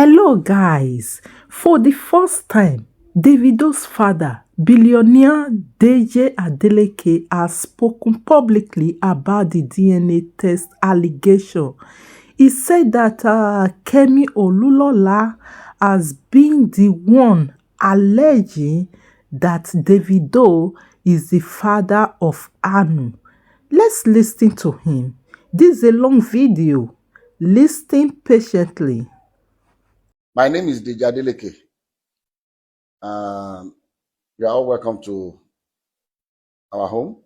Hello, guys. For the first time, Davido's father, billionaire Deji Adeleke, has spoken publicly about the DNA test allegation. He said that Kemi Olulola has been the one alleging that Davido is the father of Anu. Let's listen to him. This is a long video. Listen patiently. My name is Deji Adeleke. You are all welcome to our home.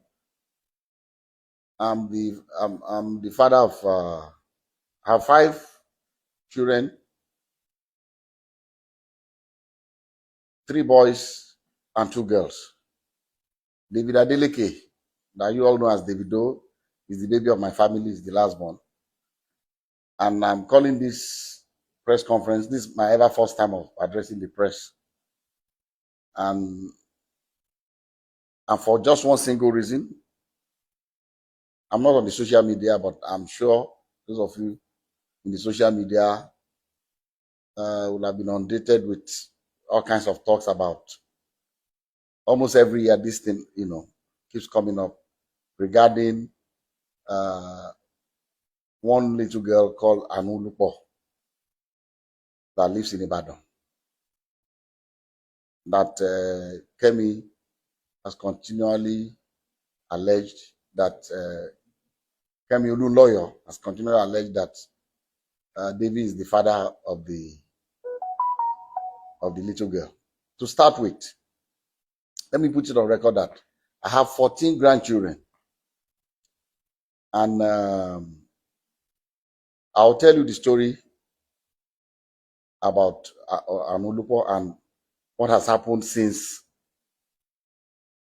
I'm the father of I have 5 children, 3 boys and 2 girls. David Adeleke, that you all know as Davido, is the baby of my family, is the last born. And I'm calling this press conference. This is my ever first time of addressing the press. And for just one single reason. I'm not on the social media, but I'm sure those of you in the social media will have been inundated with all kinds of talks about almost every year this thing, keeps coming up regarding one little girl called Anu Lupo that lives in Ibadan. That Kemi has continually alleged that Kemi Olu lawyer has continually alleged that David is the father of the little girl. To start with, let me put it on record that I have 14 grandchildren. And I'll tell you the story about Anulupo and what has happened since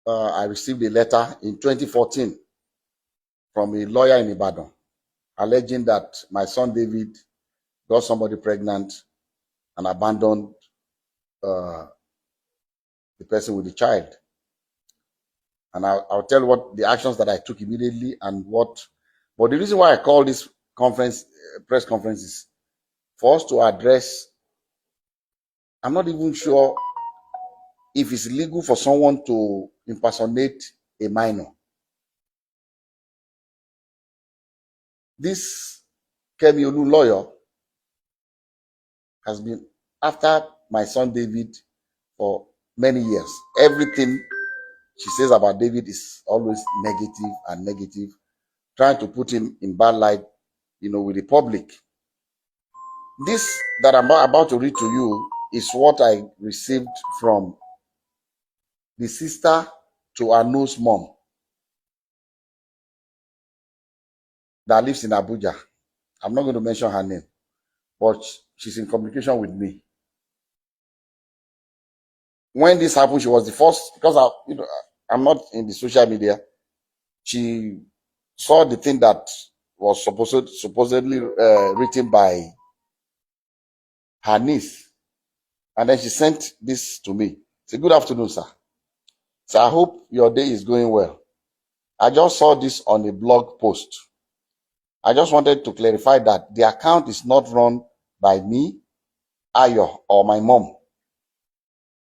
I received a letter in 2014 from a lawyer in Ibadan alleging that my son David got somebody pregnant and abandoned the person with the child. And I'll tell you what the actions that I took immediately and what. But the reason why I call this press conference is for us to address. I'm not even sure if it's legal for someone to impersonate a minor. This Kemi Olu lawyer has been after my son David for many years. Everything she says about David is always negative, trying to put him in bad light, with the public. This that I'm about to read to you is what I received from the sister to Anu's mom that lives in Abuja. I'm not going to mention her name, but she's in communication with me. When this happened, she was the first, because I'm not in the social media. She saw the thing that was supposedly written by her niece, and then she sent this to me. Say, "Good afternoon, sir. So I hope your day is going well. I just saw this on a blog post. I just wanted to clarify that the account is not run by me, Ayo, or my mom.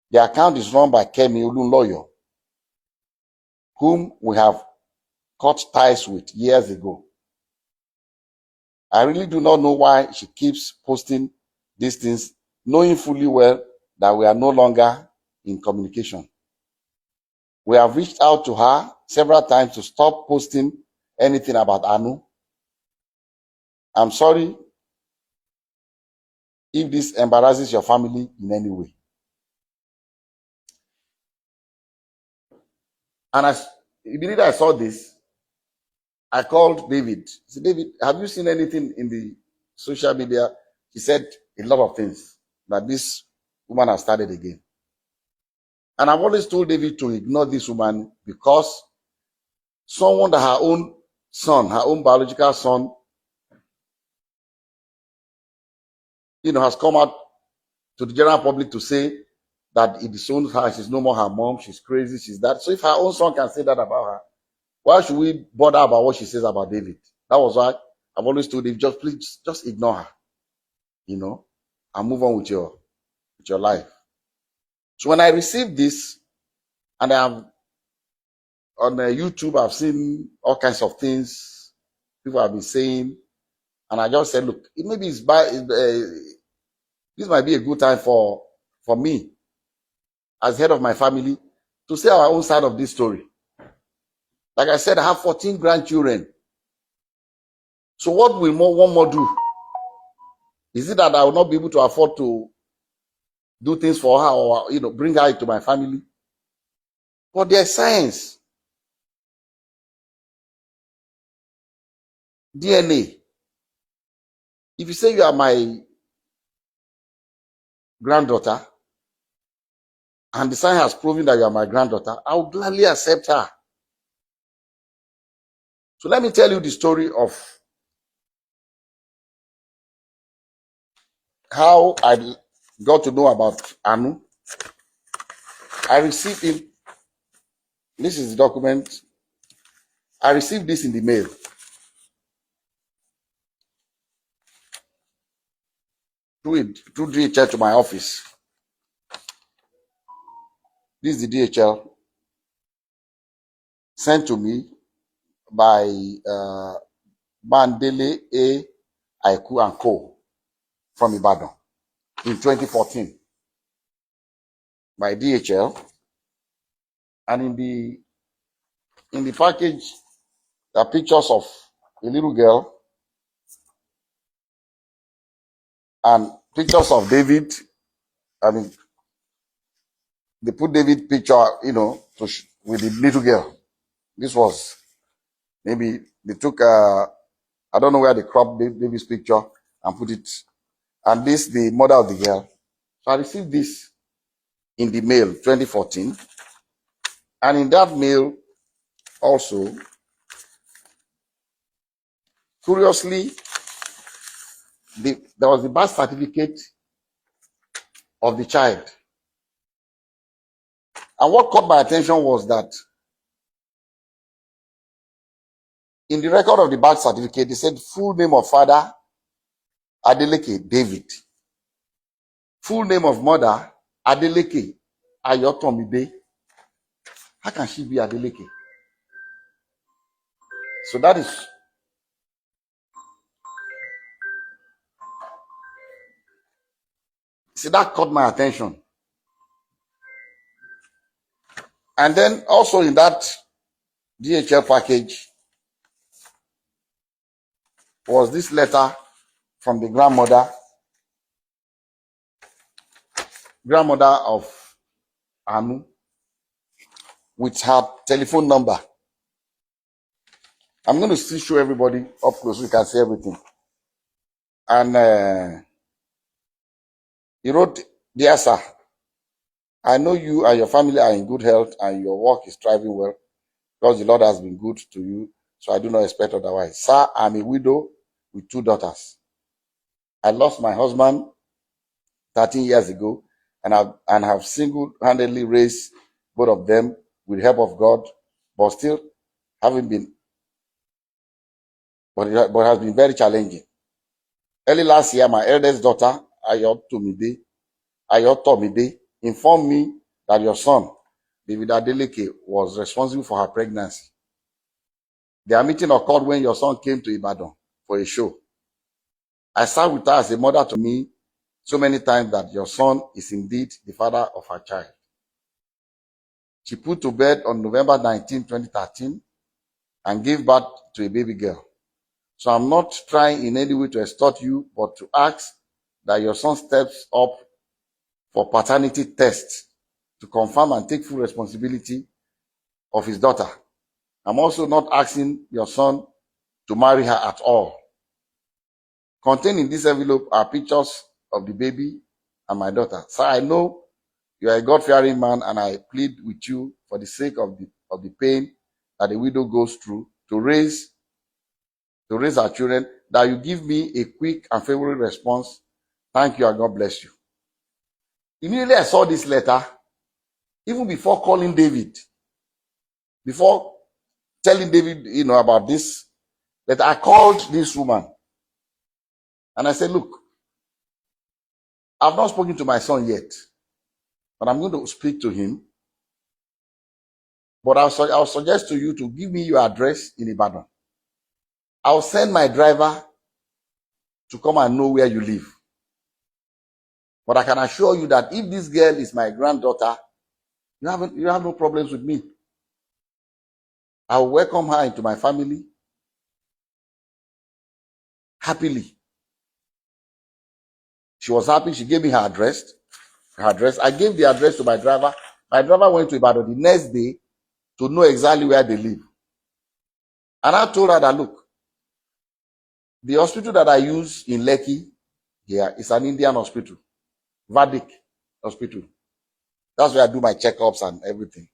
The account is run by Kemi Olunloyo, whom we have cut ties with years ago. I really do not know why she keeps posting these things, knowing fully well that we are no longer in communication. We have reached out to her several times to stop posting anything about Anu. I'm sorry if this embarrasses your family in any way." And immediately I saw this, I called David. I said, "David, have you seen anything in the social media?" He said a lot of things, that this woman has started again. And I've always told David to ignore this woman, because someone that her own son, her own biological son, has come out to the general public to say that it disowns her, she's no more her mom, she's crazy, she's that. So if her own son can say that about her, why should we bother about what she says about David? That was why I've always told him, please just ignore her. and move on with your life. So when I received this, and I've on YouTube, I've seen all kinds of things people have been saying, and I just said, look, maybe this might be a good time for me as head of my family to say our own side of this story. Like I said, I have 14 grandchildren. So what will one more do? Is it that I will not be able to afford to do things for her, or bring her into my family? But there's science, DNA. If you say you are my granddaughter, and the science has proven that you are my granddaughter, I will gladly accept her. So let me tell you the story of how I got to know about Anu. I received him. This is the document. I received this in the mail. Through DHL to my office. This is the DHL sent to me by Bandele A. Aiku and Co. from Ibadan in 2014 by DHL. And in the package, there are pictures of a little girl and pictures of David. I mean, they put David picture, with the little girl. This was maybe they took, I don't know where they cropped David's picture and put it. And this, the mother of the girl. So I received this in the mail 2014. And in that mail also, curiously, there was the birth certificate of the child. And what caught my attention was that in the record of the birth certificate, they said full name of father, Adeleke David. Full name of mother, Adeleke Ayotomide. How can she be Adeleke? So that caught my attention. And then also in that DHL package was this letter from the grandmother of Anu, with her telephone number. I'm going to still show everybody up close so you can see everything. And he wrote, "Dear sir, I know you and your family are in good health and your work is thriving well because the Lord has been good to you, so I do not expect otherwise. Sir, I'm a widow with 2 daughters. I lost my husband 13 years ago and have single-handedly raised both of them with the help of God, but still having been, but it has been very challenging. Early last year, my eldest daughter, Ayotomide, informed me that your son, David Adeleke, was responsible for her pregnancy. Their meeting occurred when your son came to Ibadan for a show. I sat with her as a mother to me so many times that your son is indeed the father of her child. She put to bed on November 19, 2013 and gave birth to a baby girl. So I'm not trying in any way to extort you, but to ask that your son steps up for paternity tests to confirm and take full responsibility of his daughter. I'm also not asking your son to marry her at all. Contained in this envelope are pictures of the baby and my daughter. Sir, I know you are a God-fearing man, and I plead with you for the sake of the pain that a widow goes through to raise our children, that you give me a quick and favorable response. Thank you and God bless you." Immediately I saw this letter, even before calling David, before telling David, about this, that I called this woman and I said, "Look, I've not spoken to my son yet, but I'm going to speak to him. But I'll suggest to you to give me your address in Ibadan. I'll send my driver to come and know where you live. But I can assure you that if this girl is my granddaughter, you have no problems with me. I will welcome her into my family happily. She was happy. She gave me her address. I gave the address to my driver. My driver went to Ibadan the next day to know exactly where they live. And I told her that, look, the hospital that I use in Lekki here is an Indian hospital, Vedic hospital. That's where I do my checkups and everything.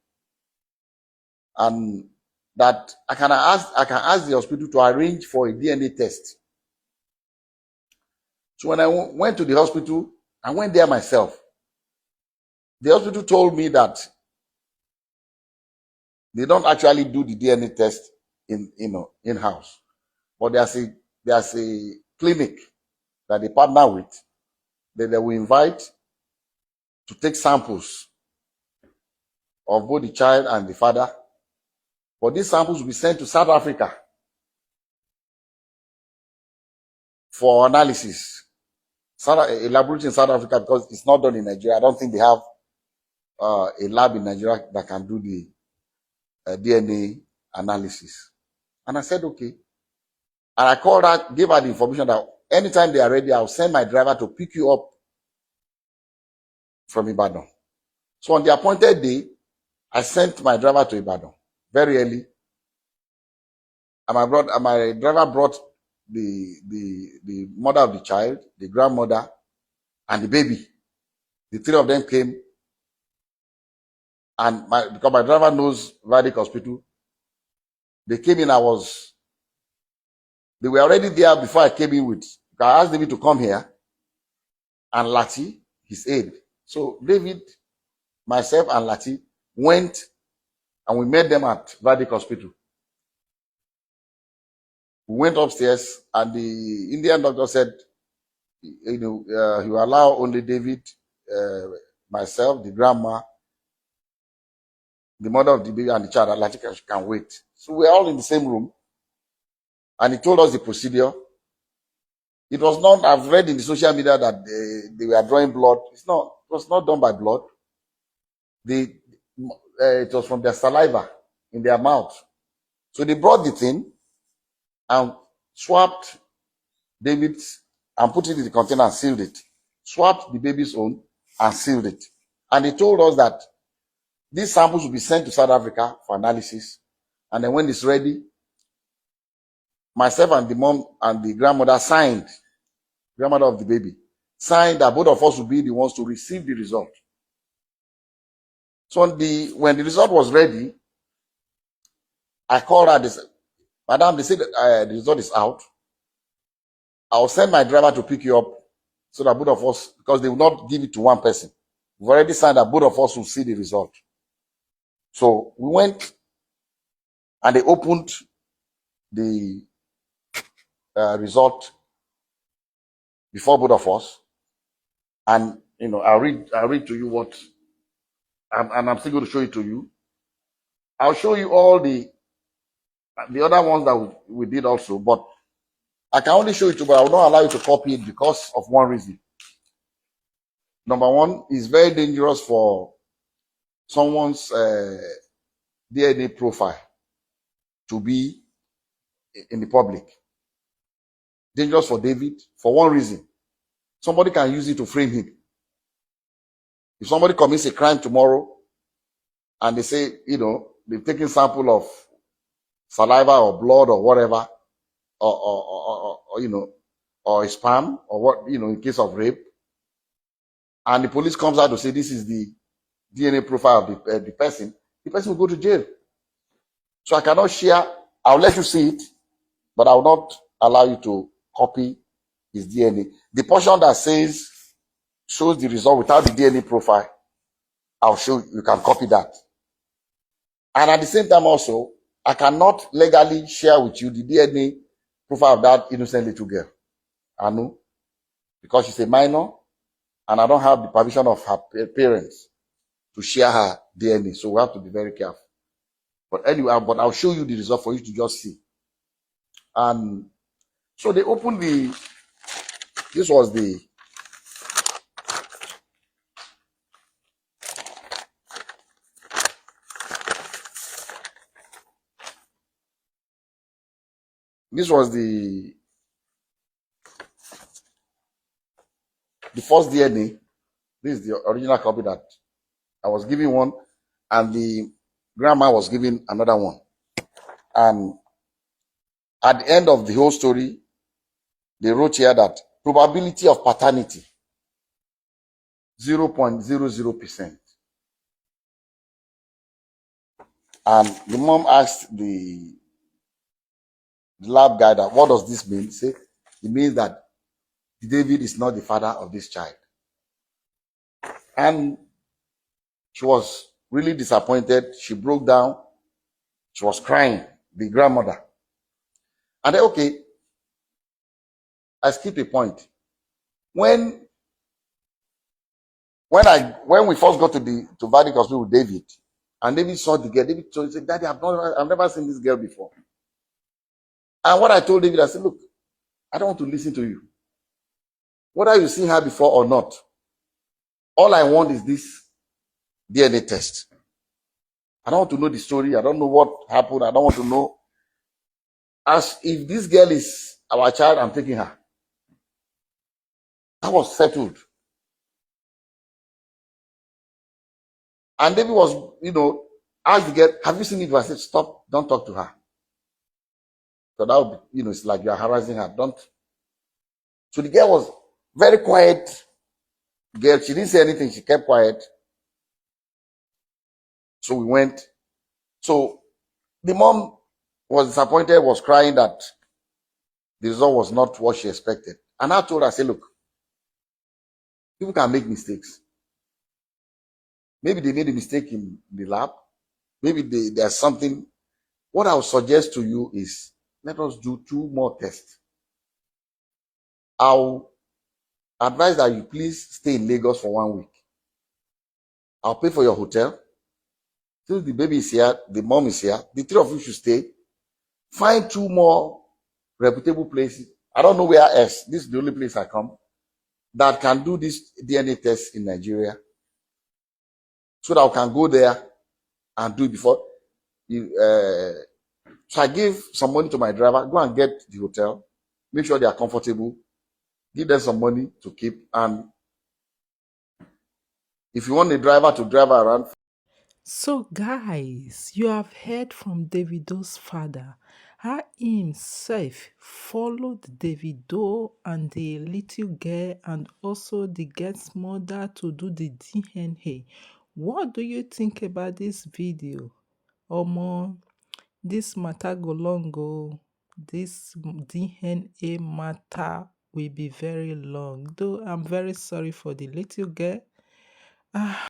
And that I can ask the hospital to arrange for a DNA test. So when I went to the hospital, I went there myself. The hospital told me that they don't actually do the DNA test in-house, but there's a clinic that they partner with that they will invite to take samples of both the child and the father. But these samples will be sent to South Africa for analysis. A laboratory in South Africa, because it's not done in Nigeria. I don't think they have a lab in Nigeria that can do the DNA analysis. And I said, okay. And I called her, gave her the information that anytime they are ready, I'll send my driver to pick you up from Ibadan. So on the appointed day, I sent my driver to Ibadan very early. And my driver brought the mother of the child, the grandmother, and the baby. The three of them came. And because my driver knows Vedic Hospital, they came in. They were already there before I came in with. I asked David to come here, and Lati, his aide. So David, myself, and Lati went, and we met them at Vedic Hospital. We went upstairs, and the Indian doctor said, he will allow only David, myself, the grandma, the mother of the baby, and the child. And Lati can wait. So we're all in the same room, and he told us the procedure. It was not, I've read in the social media that they were drawing blood. It was not done by blood. It was from their saliva in their mouth. So they brought the thing and swapped David's and put it in the container and sealed it. Swapped the baby's own and sealed it. And they told us that these samples will be sent to South Africa for analysis. And then when it's ready, myself and the mom and the grandmother grandmother of the baby, signed that both of us would be the ones to receive the result. So when the result was ready, I called her. They said, Madam, they said the result is out. I'll send my driver to pick you up so that both of us, because they will not give it to one person. We've already signed that both of us will see the result. So we went and they opened the result before both of us. And, I'll read to you what, and I'm still going to show it to you. I'll show you all the other ones that we did also, but I can only show it to you, but I will not allow you to copy it because of one reason. Number one, it's very dangerous for someone's DNA profile to be in the public. Dangerous for David for one reason. Somebody can use it to frame him. If somebody commits a crime tomorrow and they say, they've taken sample of saliva or blood or whatever, or a sperm or what, in case of rape, and the police comes out to say this is the DNA profile of the person will go to jail. So I cannot share. I'll let you see it, but I will not allow you to copy his DNA. The portion that shows the result without the DNA profile, I'll show you can copy that. And at the same time also, I cannot legally share with you the DNA profile of that innocent little girl, Anu, because she's a minor and I don't have the permission of her parents to share her DNA. So we have to be very careful. But anyway, but I'll show you the result for you to just see. And so they opened the. This was the. This was the first DNA. This is the original copy that I was giving one, and the grandma was giving another one. And at the end of the whole story, they wrote here that probability of paternity 0.00%. And the mom asked the lab guy that what does this mean? He said it means that David is not the father of this child. And she was really disappointed. She broke down. She was crying, the grandmother. And then, okay, I skipped a point. When when we first got to Vadic Hospital with David, and David saw the girl, David told, he said, Daddy, I've never seen this girl before. And what I told David, I said, look, I don't want to listen to you. Whether you seen her before or not, all I want is this DNA test. I don't want to know the story. I don't know what happened. I don't want to know. As if this girl is our child, I'm taking her. That was settled. And David was, asked the girl, have you seen it? I said, stop, don't talk to her. So that would be, it's like you're harassing her. Don't. So the girl was very quiet. Girl, she didn't say anything. She kept quiet. So we went. So the mom was disappointed, was crying that the result was not what she expected. And I told her, I said, look, people can make mistakes. Maybe they made a mistake in the lab. Maybe there's something. What I would suggest to you is let us do 2 more tests. I'll advise that you please stay in Lagos for 1 week. I'll pay for your hotel. Since the baby is here, the mom is here, the 3 of you should stay. Find 2 more reputable places. I don't know where else. This is the only place I come that can do this DNA test in Nigeria. So that I can go there and do it before. So I give some money to my driver. Go and get the hotel. Make sure they are comfortable. Give them some money to keep. And if you want the driver to drive around. So, guys, you have heard from Davido's father how himself followed Davido and the little girl and also the girl's mother to do the DNA. What do you think about this video? Omo, this matter go long go. This DNA matter will be very long. Though I'm very sorry for the little girl.